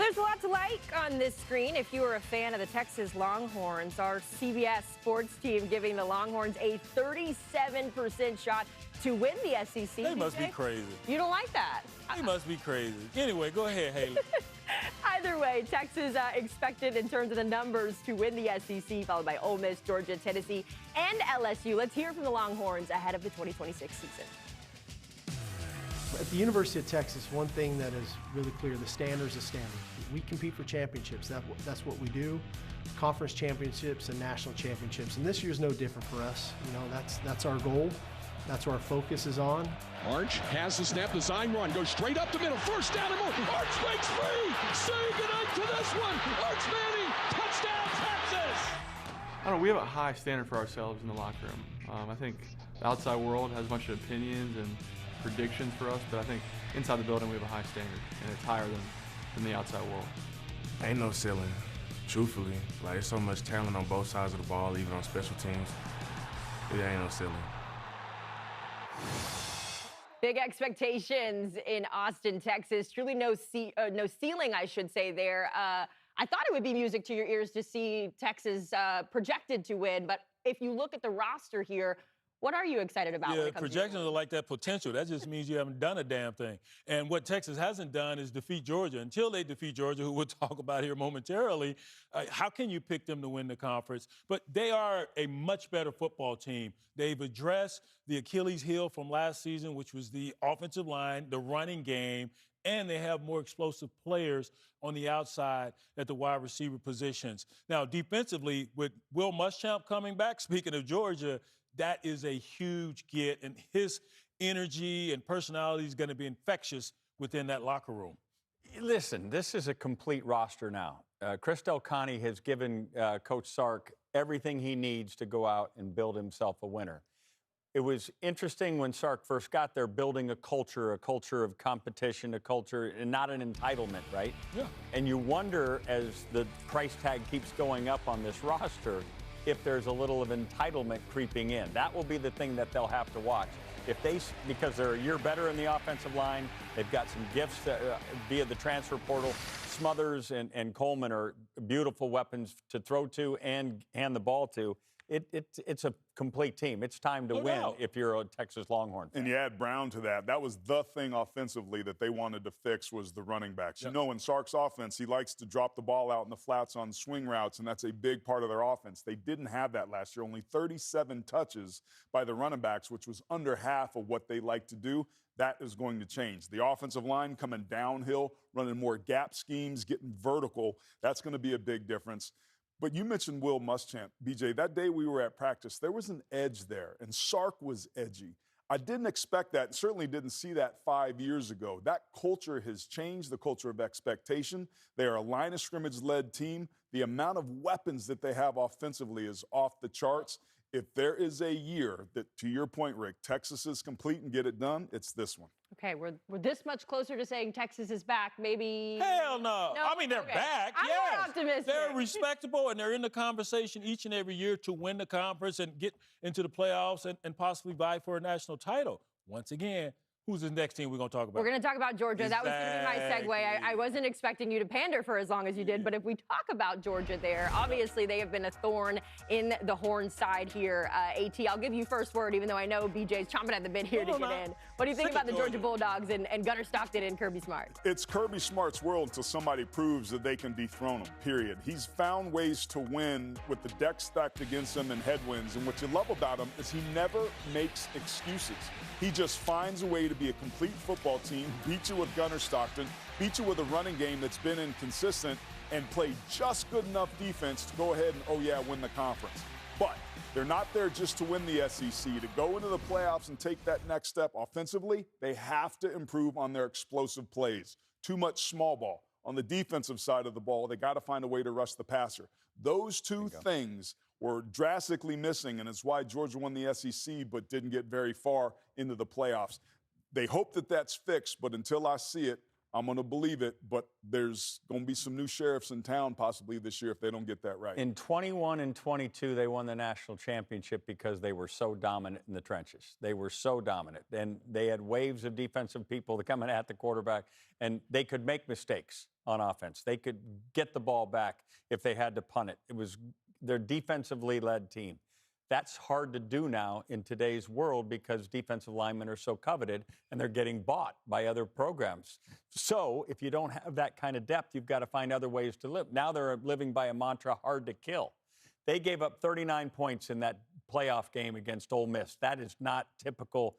There's a lot to like on this screen. If you are a fan of the Texas Longhorns, our CBS sports team giving the Longhorns a 37% shot to win the SEC. They must be crazy. You don't like that? They must be crazy. Anyway, go ahead, Haley. Either way, Texas expected in terms of the numbers to win the SEC, followed by Ole Miss, Georgia, Tennessee, and LSU. Let's hear from the Longhorns ahead of the 2026 season. At the University of Texas, one thing that is really clear, the standard's a standard. We compete for championships. That's what we do. Conference championships and national championships. And this year's no different for us. You know, that's our goal. That's where our focus is on. Arch has the snap, design run, goes straight up the middle, first down and more. Arch breaks free. Say goodnight to this one. Arch Manning, touchdown Texas. I don't know, we have a high standard for ourselves in the locker room. I think the outside world has a bunch of opinions and predictions for us, but I think inside the building we have a high standard, and it's higher than the outside world. Ain't no ceiling, truthfully. Like, there's so much talent on both sides of the ball, even on special teams. It ain't no ceiling. Big expectations in Austin, Texas. Truly no ceiling, I should say, there. I thought it would be music to your ears to see Texas projected to win, but if you look at the roster here, what are you excited about? Yeah, projections are like that potential. That just means you haven't done a damn thing. And what Texas hasn't done is defeat Georgia. Until they defeat Georgia, who we'll talk about here momentarily, how can you pick them to win the conference? But they are a much better football team. They've addressed the Achilles heel from last season, which was the offensive line, the running game, and they have more explosive players on the outside at the wide receiver positions. Now, defensively, with Will Muschamp coming back, speaking of Georgia, that is a huge get, and his energy and personality is going to be infectious within that locker room. Listen, this is a complete roster now. Chris Del Conte has given Coach Sark everything he needs to go out and build himself a winner. It was interesting when Sark first got there, building a culture of competition, a culture, and not an entitlement, right? Yeah. And you wonder, as the price tag keeps going up on this roster, if there's a little of entitlement creeping in. That will be the thing that they'll have to watch. Because they're a year better in the offensive line, they've got some gifts via the transfer portal. Smothers and Coleman are beautiful weapons to throw to and hand the ball to. It's a complete team. It's time to win if you're a Texas Longhorn fan. And you add Brown to that. That was the thing offensively that they wanted to fix was the running backs. Yep. You know, in Sark's offense, he likes to drop the ball out in the flats on swing routes, and that's a big part of their offense. They didn't have that last year. Only 37 touches by the running backs, which was under half of what they like to do. That is going to change. The offensive line coming downhill, running more gap schemes, getting vertical. That's going to be a big difference. But you mentioned Will Muschamp, BJ. That day we were at practice, there was an edge there, and Sark was edgy. I didn't expect that, and certainly didn't see that 5 years ago. That culture has changed, the culture of expectation. They are a line of scrimmage-led team. The amount of weapons that they have offensively is off the charts. If there is a year that, to your point, Rick, Texas is complete and get it done, it's this one. Okay, we're this much closer to saying Texas is back. Maybe. Hell no. I mean, they're back. I'm more optimistic. They're respectable, and they're in the conversation each and every year to win the conference and get into the playoffs and possibly vie for a national title. Once again, who's the next team we're going to talk about? We're going to talk about Georgia. Exactly. That was going to be my segue. I wasn't expecting you to pander for as long as you did, but if we talk about Georgia there, obviously they have been a thorn in the Horn side here. AT, I'll give you first word, even though I know BJ's chomping at the bit here to get in. What do you think about the Georgia Bulldogs and Gunnar Stockton and Kirby Smart? It's Kirby Smart's world until somebody proves that they can dethrone him, period. He's found ways to win with the deck stacked against him and headwinds, and what you love about him is he never makes excuses. He just finds a way to be a complete football team, beat you with Gunnar Stockton, beat you with a running game that's been inconsistent, and play just good enough defense to go ahead and, win the conference. But they're not there just to win the SEC. To go into the playoffs and take that next step offensively, they have to improve on their explosive plays. Too much small ball. On the defensive side of the ball, they got to find a way to rush the passer. Those two things were drastically missing, and it's why Georgia won the SEC but didn't get very far into the playoffs. They hope that that's fixed, but until I see it, I'm going to believe it, but there's going to be some new sheriffs in town possibly this year if they don't get that right. In 21 and 22, they won the national championship because they were so dominant in the trenches. They were so dominant. And they had waves of defensive people coming at the quarterback, and they could make mistakes on offense. They could get the ball back if they had to punt it. It was their defensively led team. That's hard to do now in today's world because defensive linemen are so coveted and they're getting bought by other programs. So if you don't have that kind of depth, you've got to find other ways to live. Now they're living by a mantra, hard to kill. They gave up 39 points in that playoff game against Ole Miss. That is not typical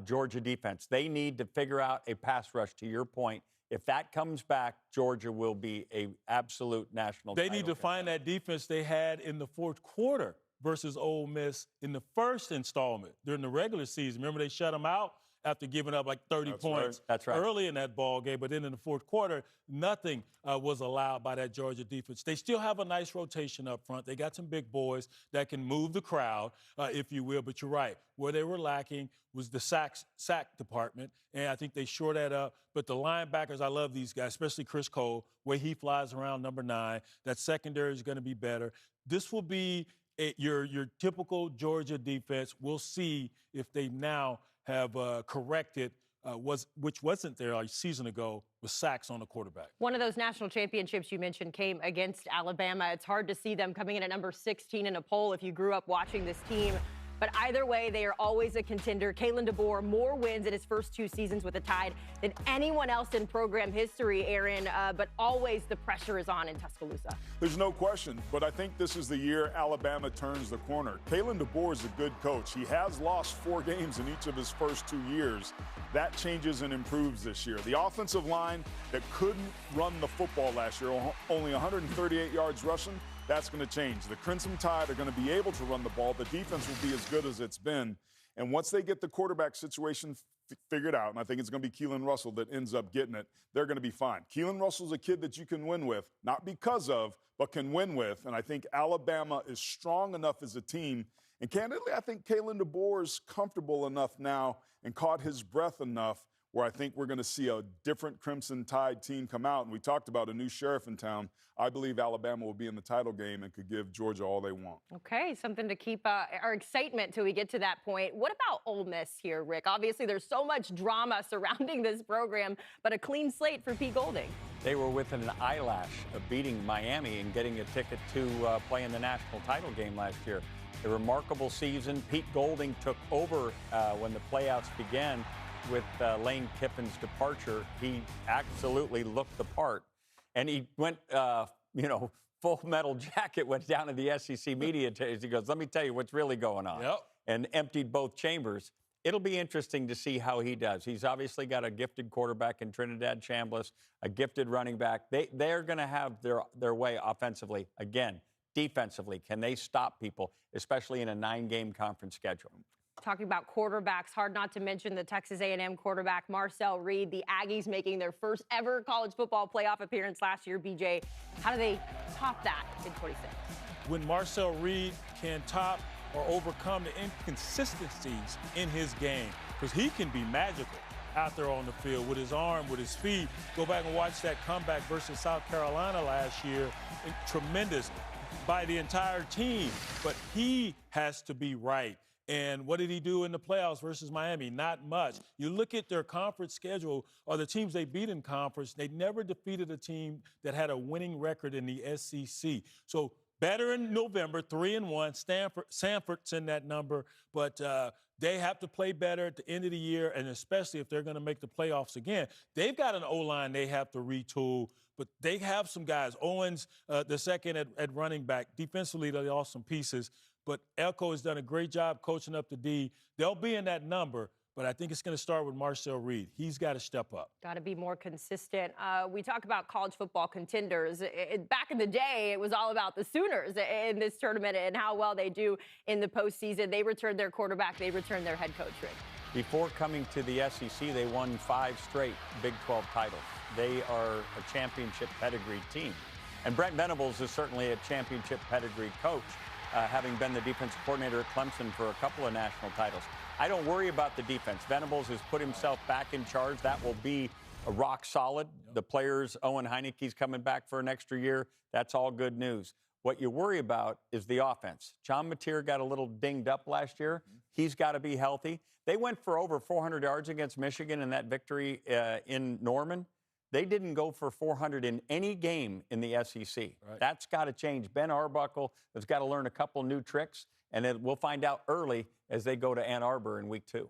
Georgia defense. They need to figure out a pass rush, to your point. If that comes back, Georgia will be an absolute national title. They need to find that defense they had in the fourth quarter versus Ole Miss in the first installment during the regular season. Remember, they shut them out after giving up like 30 points early in that ball game. But then in the fourth quarter, nothing was allowed by that Georgia defense. They still have a nice rotation up front. They got some big boys that can move the crowd, if you will. But you're right. Where they were lacking was the sack department, and I think they shore that up. But the linebackers, I love these guys, especially Chris Cole, where he flies around number 9. That secondary is going to be better. This will be your typical Georgia defense. We'll see if they now have corrected which wasn't there a season ago, with sacks on the quarterback. One of those national championships you mentioned came against Alabama. It's hard to see them coming in at number 16 in a poll if you grew up watching this team. But either way, they are always a contender. Kalen DeBoer, more wins in his first 2 seasons with the Tide than anyone else in program history, Aaron. But always the pressure is on in Tuscaloosa. There's no question, but I think this is the year Alabama turns the corner. Kalen DeBoer is a good coach. He has lost 4 games in each of his first 2 years. That changes and improves this year. The offensive line that couldn't run the football last year, only 138 yards rushing, that's going to change. The Crimson Tide are going to be able to run the ball. The defense will be as good as it's been. And once they get the quarterback situation figured out, and I think it's going to be Keelan Russell that ends up getting it, they're going to be fine. Keelan Russell's a kid that you can win with, not because of, but can win with. And I think Alabama is strong enough as a team. And candidly, I think Kalen DeBoer is comfortable enough now and caught his breath enough where I think we're going to see a different Crimson Tide team come out. And we talked about a new sheriff in town. I believe Alabama will be in the title game and could give Georgia all they want. Okay, something to keep our excitement till we get to that point. What about Ole Miss here, Rick? Obviously, there's so much drama surrounding this program, but a clean slate for Pete Golding. They were within an eyelash of beating Miami and getting a ticket to play in the national title game last year. A remarkable season. Pete Golding took over when the playoffs began. With Lane Kiffin's departure, he absolutely looked the part. And he went, full metal jacket, went down to the SEC media. He goes, let me tell you what's really going on. Yep. And emptied both chambers. It'll be interesting to see how he does. He's obviously got a gifted quarterback in Trinidad Chambliss, a gifted running back. They're going to have their way offensively. Again, defensively, can they stop people, especially in a 9-game conference schedule? Talking about quarterbacks, hard not to mention the Texas A&M quarterback, Marcel Reed. The Aggies making their first ever college football playoff appearance last year. BJ, how do they top that in 26? When Marcel Reed can top or overcome the inconsistencies in his game, because he can be magical out there on the field with his arm, with his feet. Go back and watch that comeback versus South Carolina last year. Tremendous by the entire team. But he has to be right. And what did he do in the playoffs versus Miami? Not much. You look at their conference schedule or the teams they beat in conference, they never defeated a team that had a winning record in the SEC. So better in November, 3-1. Sanford's in that number, but they have to play better at the end of the year, and especially if they're going to make the playoffs again. They've got an O-line they have to retool, but they have some guys. Owens, the second at running back. Defensively, they lost some pieces. But Elko has done a great job coaching up the D. They'll be in that number, but I think it's going to start with Marcel Reed. He's got to step up. Got to be more consistent. We talk about college football contenders. Back in the day, it was all about the Sooners in this tournament and how well they do in the postseason. They returned their quarterback. They returned their head coach, Rick. Before coming to the SEC, they won 5 straight Big 12 titles. They are a championship pedigree team. And Brent Venables is certainly a championship pedigree coach. Having been the defensive coordinator at Clemson for a couple of national titles. I don't worry about the defense. Venables has put himself back in charge. That will be rock solid. The players, Owen Heineke's coming back for an extra year. That's all good news. What you worry about is the offense. John Mateer got a little dinged up last year. He's got to be healthy. They went for over 400 yards against Michigan in that victory in Norman. They didn't go for 400 in any game in the SEC. Right. That's got to change. Ben Arbuckle has got to learn a couple new tricks, and we'll find out early as they go to Ann Arbor in week 2.